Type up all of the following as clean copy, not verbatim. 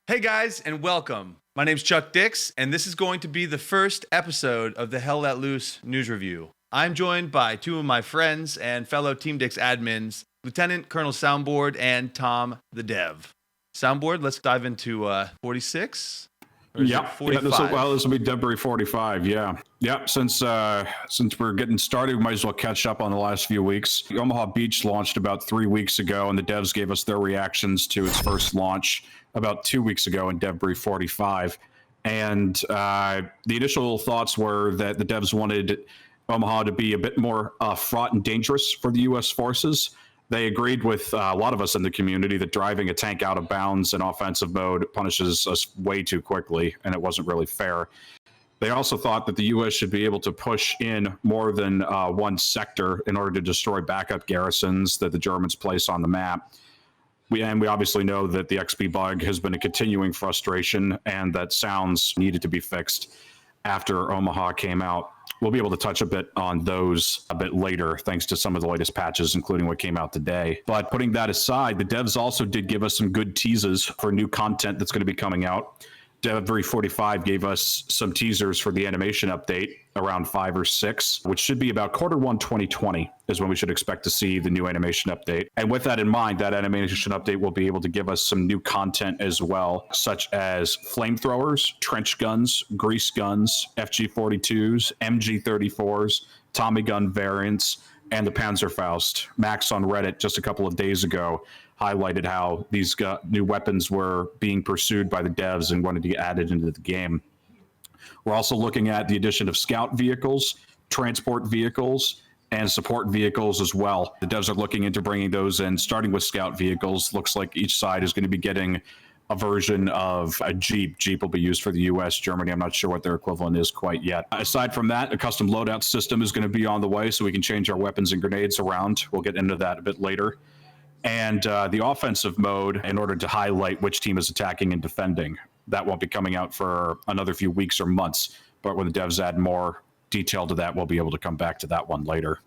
Hey guys, and welcome. My name's Chuck Dixx, and this is going to be the first episode of the Hell Let Loose News Review. I'm joined by two of my friends and fellow Team Dixx admins, Lieutenant Colonel Soundboard and TomTheDev. Soundboard, let's dive into 46. Yeah, this will be Debris 45. Yeah. Since we're getting started, we might as well catch up on the last few weeks. Omaha Beach launched about 3 weeks ago, and the devs gave us their reactions to its first launch about 2 weeks ago in Debris 45. And the initial thoughts were that the devs wanted Omaha to be a bit more fraught and dangerous for the U.S. forces. They agreed with a lot of us in the community that driving a tank out of bounds in offensive mode punishes us way too quickly, and it wasn't really fair. They also thought that the U.S. should be able to push in more than one sector in order to destroy backup garrisons that the Germans place on the map. We obviously know that the XP bug has been a continuing frustration, and that sounds needed to be fixed after Omaha came out. We'll be able to touch a bit on those a bit later, thanks to some of the latest patches, including what came out today. But putting that aside, the devs also did give us some good teases for new content that's going to be coming out. Debris 45 gave us some teasers for the animation update around 5 or 6, which should be about Q1 2020 is when we should expect to see the new animation update. And with that in mind, that animation update will be able to give us some new content as well, such as flamethrowers, trench guns, grease guns, FG-42s, MG-34s, Tommy gun variants, and the Panzerfaust. Max on Reddit just a couple of days ago highlighted how these new weapons were being pursued by the devs and wanted to get added into the game. We're also looking at the addition of scout vehicles, transport vehicles, and support vehicles as well. The devs are looking into bringing those in, starting with scout vehicles. Looks like each side is going to be getting a version of a Jeep. Jeep will be used for the US, Germany. I'm not sure what their equivalent is quite yet. Aside from that, a custom loadout system is going to be on the way so we can change our weapons and grenades around. We'll get into that a bit later. And the offensive mode, in order to highlight which team is attacking and defending. That won't be coming out for another few weeks or months. But when the devs add more detail to that, we'll be able to come back to that one later.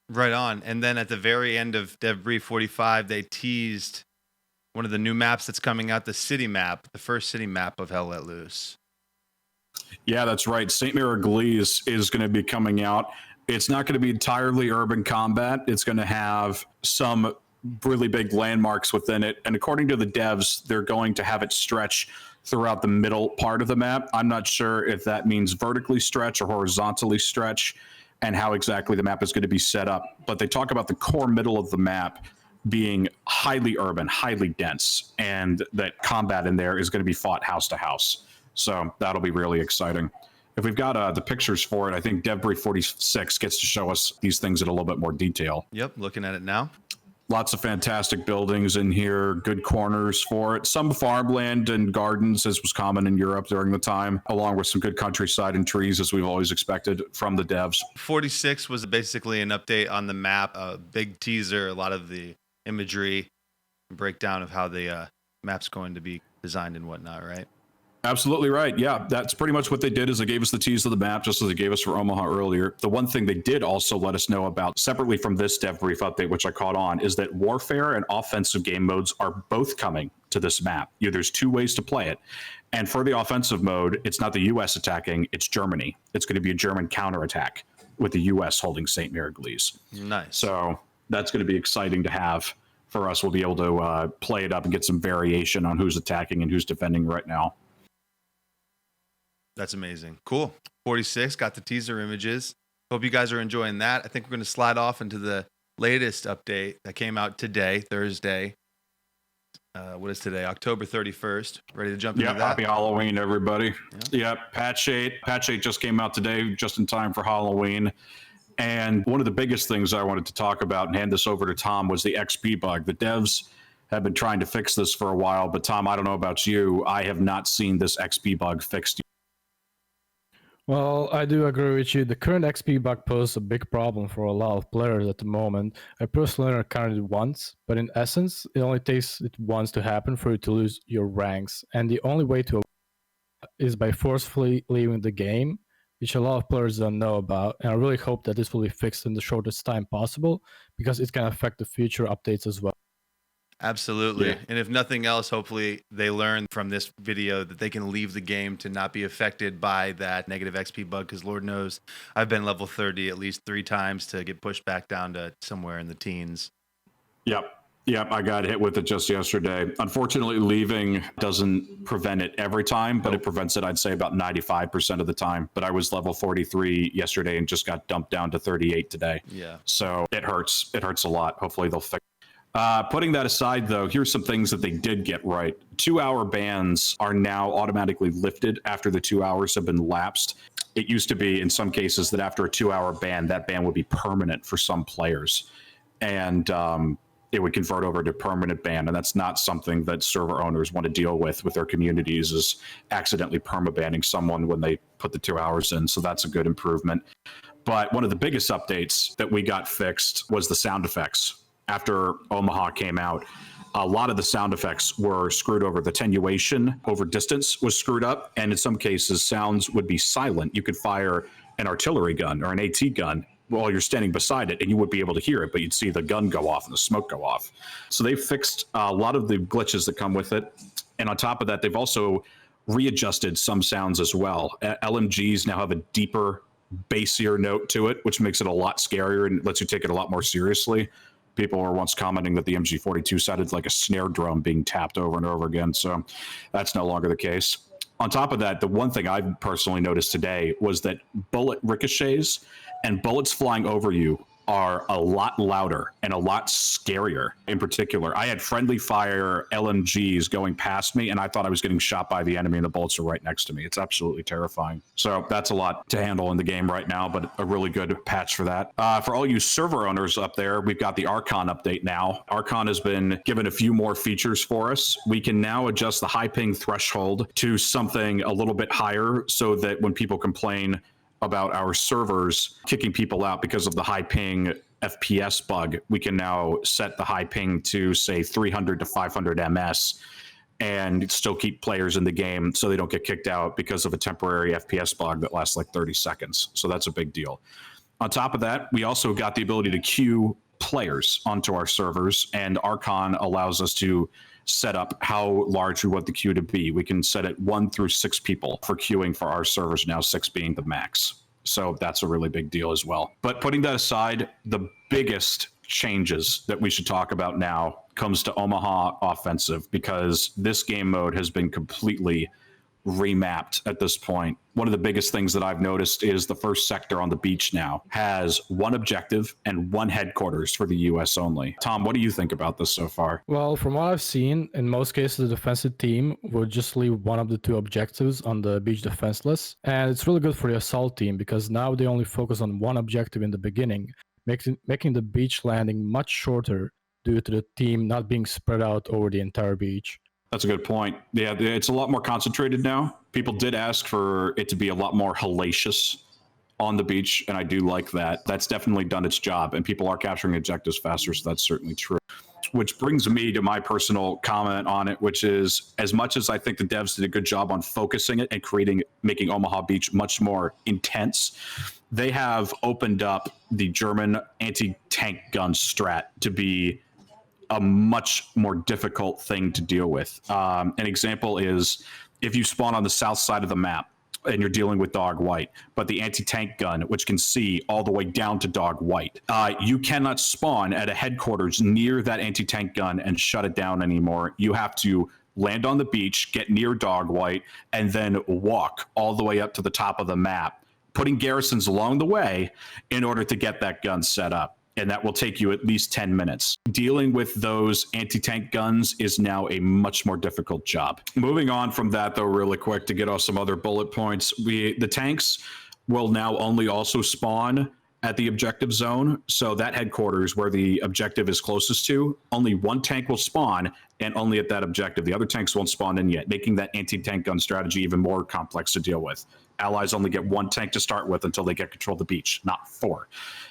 Right on. And then at the very end of Debris 45, they teased one of the new maps that's coming out, the city map, the first city map of Hell Let Loose. Yeah, that's right. St. Miraglise is going to be coming out. It's not going to be entirely urban combat. It's going to have some really big landmarks within it. And according to the devs, they're going to have it stretch throughout the middle part of the map. I'm not sure if that means vertically stretch or horizontally stretch and how exactly the map is going to be set up. But they talk about the core middle of the map being highly urban, highly dense, and that combat in there is going to be fought house to house. So that'll be really exciting. If we've got the pictures for it, I think Debris 46 gets to show us these things in a little bit more detail. Yep, looking at it now. Lots of fantastic buildings in here, good corners for it. Some farmland and gardens, as was common in Europe during the time, along with some good countryside and trees, as we've always expected from the devs. 46 was basically an update on the map, a big teaser, a lot of the imagery, breakdown of how the map's going to be designed and whatnot, right? Absolutely right. Yeah, that's pretty much what they did is they gave us the tease of the map, just as they gave us for Omaha earlier. The one thing they did also let us know about, separately from this dev brief update, which I caught on, is that warfare and offensive game modes are both coming to this map. There's 2 ways to play it. And for the offensive mode, it's not the U.S. attacking, it's Germany. It's going to be a German counterattack with the U.S. holding St. Miraglise. Nice. So that's going to be exciting to have for us. We'll be able to play it up and get some variation on who's attacking and who's defending right now. That's amazing. Cool. 46 got the teaser images. Hope you guys are enjoying that. I think we're going to slide off into the latest update that came out today, Thursday. What is today? October 31st. Ready to jump into that? Happy Halloween, everybody. Patch 8. Patch 8 just came out today, just in time for Halloween. And one of the biggest things I wanted to talk about and hand this over to Tom was the XP bug. The devs have been trying to fix this for a while, but Tom, I don't know about you. I have not seen this XP bug fixed yet. Well, I do agree with you. The current XP bug poses a big problem for a lot of players at the moment. I personally encountered it once, but in essence, it only takes it once to happen for you to lose your ranks. And the only way to is by forcefully leaving the game, which a lot of players don't know about. And I really hope that this will be fixed in the shortest time possible, because it can affect the future updates as well. Absolutely. Yeah. And if nothing else, hopefully they learn from this video that they can leave the game to not be affected by that negative XP bug, because Lord knows I've been level 30 at least 3 times to get pushed back down to somewhere in the teens. Yep, I got hit with it just yesterday. Unfortunately, leaving doesn't prevent it every time, but it prevents it, I'd say, about 95% of the time. But I was level 43 yesterday and just got dumped down to 38 today. Yeah. So it hurts. It hurts a lot. Hopefully they'll fix it. Putting that aside, though, here's some things that they did get right. 2-hour bans are now automatically lifted after the 2 hours have been lapsed. It used to be, in some cases, that after a 2-hour ban, that ban would be permanent for some players. And it would convert over to permanent ban. And that's not something that server owners want to deal with their communities, is accidentally permabanning someone when they put the 2 hours in. So that's a good improvement. But one of the biggest updates that we got fixed was the sound effects. After Omaha came out, a lot of the sound effects were screwed over. The attenuation over distance was screwed up, and in some cases, sounds would be silent. You could fire an artillery gun or an AT gun while you're standing beside it, and you would be able to hear it, but you'd see the gun go off and the smoke go off. So they fixed a lot of the glitches that come with it. And on top of that, they've also readjusted some sounds as well. LMGs now have a deeper, bassier note to it, which makes it a lot scarier and lets you take it a lot more seriously. People were once commenting that the MG42 sounded like a snare drum being tapped over and over again. So that's no longer the case. On top of that, the one thing I personally noticed today was that bullet ricochets and bullets flying over you are a lot louder and a lot scarier. In particular, I had friendly fire LMGs going past me, and I thought I was getting shot by the enemy, and the bullets are right next to me. It's absolutely terrifying. So that's a lot to handle in the game right now, but a really good patch for that. For all you server owners up there, we've got the Archon update now. Archon has been given a few more features for us. We can now adjust the high ping threshold to something a little bit higher, so that when people complain about our servers kicking people out because of the high ping FPS bug, we can now set the high ping to, say, 300 to 500 ms and still keep players in the game so they don't get kicked out because of a temporary FPS bug that lasts like 30 seconds. So that's a big deal. On top of that, we also got the ability to queue players onto our servers, and Archon allows us to set up how large we want the queue to be. We can set it 1 through 6 people for queuing for our servers, now 6 being the max. So that's a really big deal as well. But putting that aside, the biggest changes that we should talk about now comes to Omaha Offensive, because this game mode has been completely remapped at this point. One of the biggest things that I've noticed is the first sector on the beach now has 1 objective and 1 headquarters for the US only. Tom, what do you think about this so far? Well, from what I've seen, in most cases, the defensive team would just leave one of the 2 objectives on the beach defenseless. And it's really good for the assault team, because now they only focus on 1 objective in the beginning, making the beach landing much shorter due to the team not being spread out over the entire beach. That's a good point. Yeah, it's a lot more concentrated now. People did ask for it to be a lot more hellacious on the beach, and I do like that. That's definitely done its job, and people are capturing objectives faster, so that's certainly true. Which brings me to my personal comment on it, which is, as much as I think the devs did a good job on focusing it and making Omaha Beach much more intense, they have opened up the German anti-tank gun strat to be a much more difficult thing to deal with. An example is if you spawn on the south side of the map and you're dealing with dog white, but the anti-tank gun, which can see all the way down to dog white, you cannot spawn at a headquarters near that anti-tank gun and shut it down anymore. You have to land on the beach, get near dog white, and then walk all the way up to the top of the map, putting garrisons along the way in order to get that gun set up. And that will take you at least 10 minutes. Dealing with those anti-tank guns is now a much more difficult job. Moving on from that, though, really quick to get off some other bullet points, the tanks will now only also spawn at the objective zone. So that headquarters where the objective is closest to, only 1 tank will spawn, and only at that objective. The other tanks won't spawn in yet, making that anti-tank gun strategy even more complex to deal with. Allies only get 1 tank to start with until they get control of the beach, not 4.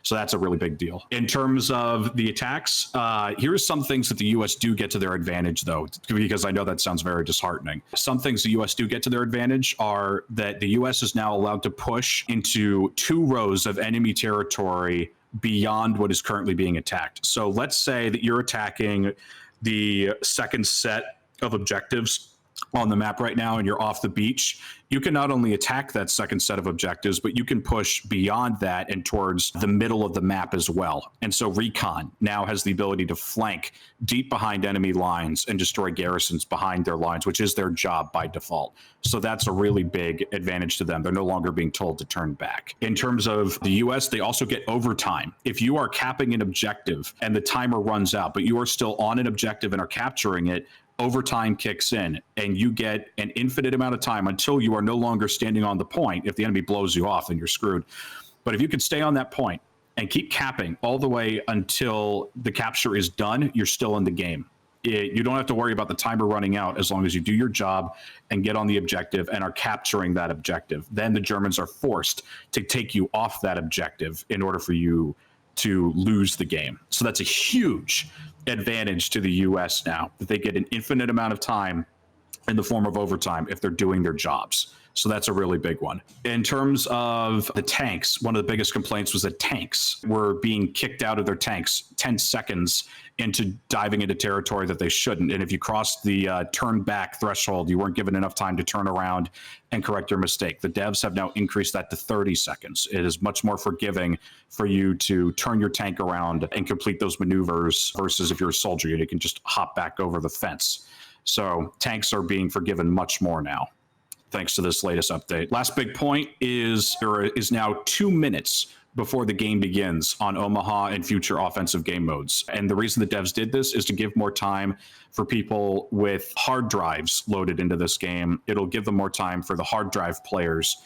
So that's a really big deal. In terms of the attacks, here's some things that the US do get to their advantage, though, because I know that sounds very disheartening. Some things the US do get to their advantage are that the US is now allowed to push into 2 rows of enemy territory beyond what is currently being attacked. So let's say that you're attacking the second set of objectives on the map right now and you're off the beach, you can not only attack that second set of objectives, but you can push beyond that and towards the middle of the map as well. And so Recon now has the ability to flank deep behind enemy lines and destroy garrisons behind their lines, which is their job by default. So that's a really big advantage to them. They're no longer being told to turn back. In terms of the US, they also get overtime. If you are capping an objective and the timer runs out, but you are still on an objective and are capturing it, overtime kicks in and you get an infinite amount of time until you are no longer standing on the point. If the enemy blows you off, then you're screwed. But if you can stay on that point and keep capping all the way until the capture is done, you're still in the game. You don't have to worry about the timer running out as long as you do your job and get on the objective and are capturing that objective. Then the Germans are forced to take you off that objective in order for you to lose the game. So that's a huge advantage to the US now, that they get an infinite amount of time in the form of overtime if they're doing their jobs. So that's a really big one. In terms of the tanks, one of the biggest complaints was that tanks were being kicked out of their tanks 10 seconds into diving into territory that they shouldn't. And if you crossed the turn back threshold, you weren't given enough time to turn around and correct your mistake. The devs have now increased that to 30 seconds. It is much more forgiving for you to turn your tank around and complete those maneuvers versus if you're a soldier, you can just hop back over the fence. So tanks are being forgiven much more now, thanks to this latest update. Last big point is there is now 2 minutes before the game begins on Omaha and future offensive game modes. And the reason the devs did this is to give more time for people with hard drives loaded into this game. It'll give them more time for the hard drive players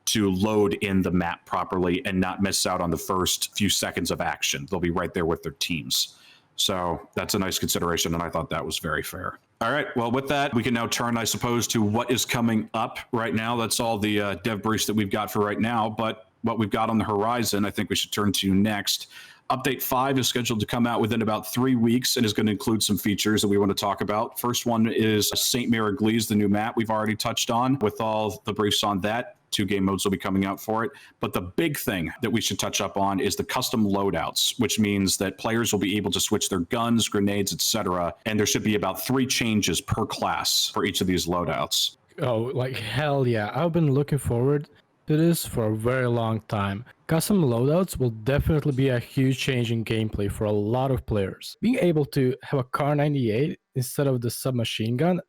to load in the map properly and not miss out on the first few seconds of action. They'll be right there with their teams. So that's a nice consideration, and I thought that was very fair. All right, well, with that, we can now turn, I suppose, to what is coming up right now. That's all the dev briefs that we've got for right now, but what we've got on the horizon, I think we should turn to next. Update 5 is scheduled to come out within about 3 weeks and is going to include some features that we want to talk about. First one is St. Mary-Glees, the new map we've already touched on with all the briefs on that. 2 game modes will be coming out for it. But the big thing that we should touch up on is the custom loadouts, which means that players will be able to switch their guns, grenades, etc. And there should be about 3 changes per class for each of these loadouts. Oh, like hell yeah. I've been looking forward to this for a very long time. Custom loadouts will definitely be a huge change in gameplay for a lot of players. Being able to have a Kar 98 instead of the submachine gun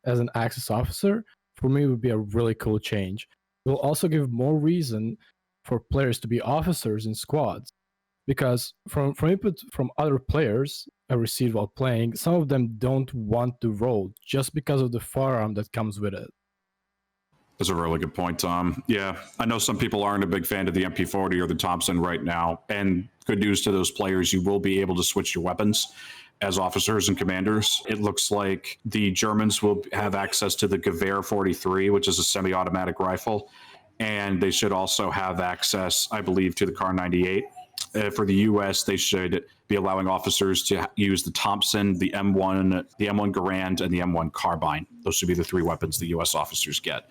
as an Axis officer, for me would be a really cool change. It will also give more reason for players to be officers in squads. Because from input from other players I received while playing, some of them don't want to roll just because of the firearm that comes with it. That's a really good point, Tom. Yeah, I know some people aren't a big fan of the MP40 or the Thompson right now. And good news to those players, you will be able to switch your weapons as officers and commanders. It looks like the Germans will have access to the Gewehr 43, which is a semi-automatic rifle. And they should also have access, I believe, to the Kar 98. For the US, they should be allowing officers to use the Thompson, the M1 Garand, and the M1 Carbine. Those should be the 3 weapons the US officers get.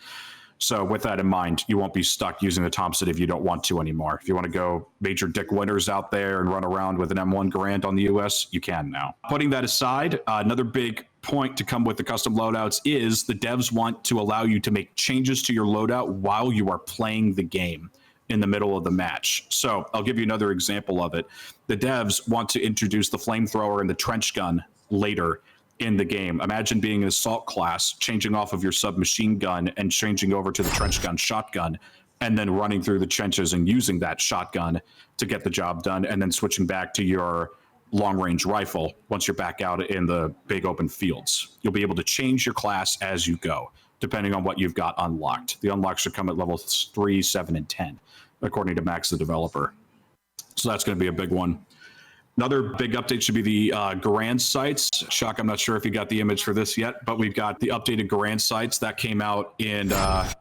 So with that in mind, you won't be stuck using the Thompson if you don't want to anymore. If you want to go Major Dick Winters out there and run around with an M1 Garand on the US, you can now. Putting that aside, another big point to come with the custom loadouts is the devs want to allow you to make changes to your loadout while you are playing the game in the middle of the match. So I'll give you another example of it. The devs want to introduce the flamethrower and the trench gun later in the game. Imagine being an assault class, changing off of your submachine gun and changing over to the trench gun shotgun, and then running through the trenches and using that shotgun to get the job done, and then switching back to your long-range rifle once you're back out in the big open fields. You'll be able to change your class as you go, depending on what you've got unlocked. The unlocks should come at levels 3, 7, and 10, according to Max, the developer. So that's going to be a big one. Another big update should be the Garand sights. Chuck, I'm not sure if you got the image for this yet, but we've got the updated Garand sights that came out in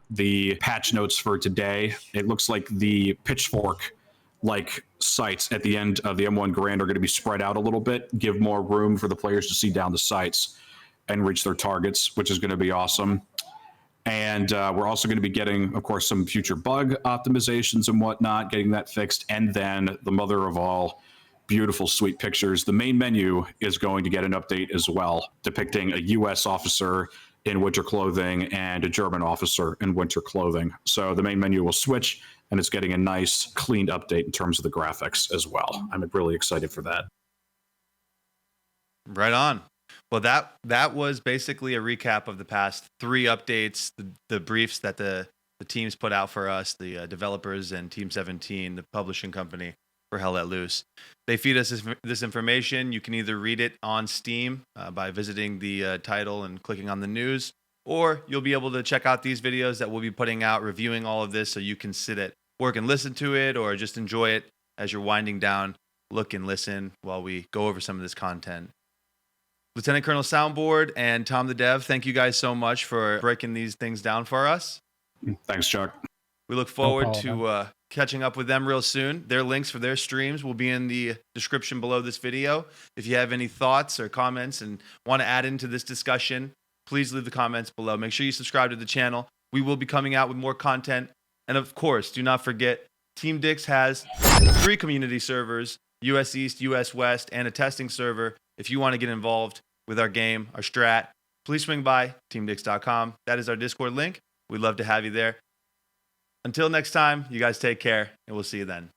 the patch notes for today. It looks like the pitchfork-like sights at the end of the M1 Garand are going to be spread out a little bit, give more room for the players to see down the sights and reach their targets, which is going to be awesome. And we're also going to be getting, of course, some future bug optimizations and whatnot, getting that fixed. And then the mother of all beautiful, sweet pictures. The main menu is going to get an update as well, depicting a U.S. officer in winter clothing and a German officer in winter clothing. So the main menu will switch, and it's getting a nice, cleaned update in terms of the graphics as well. I'm really excited for that. Right on. Well, that was basically a recap of the past 3 updates, the briefs that the teams put out for us, the developers and Team 17, the publishing company for Hell Let Loose. They feed us this information. You can either read it on Steam by visiting the title and clicking on the news, or you'll be able to check out these videos that we'll be putting out, reviewing all of this, so you can sit at work and listen to it, or just enjoy it as you're winding down, look and listen while we go over some of this content. Lieutenant Colonel Soundboard and TomTheDev, thank you guys so much for breaking these things down for us. Thanks, Chuck. We look forward to catching up with them real soon. Their links for their streams will be in the description below this video. If you have any thoughts or comments and want to add into this discussion, please leave the comments below. Make sure you subscribe to the channel. We will be coming out with more content. And of course, do not forget, Team Dixx has 3 community servers, US East, US West, and a testing server. If you want to get involved with our game, our strat, please swing by teamdixx.com. That is our Discord link. We'd love to have you there. Until next time, you guys take care, and we'll see you then.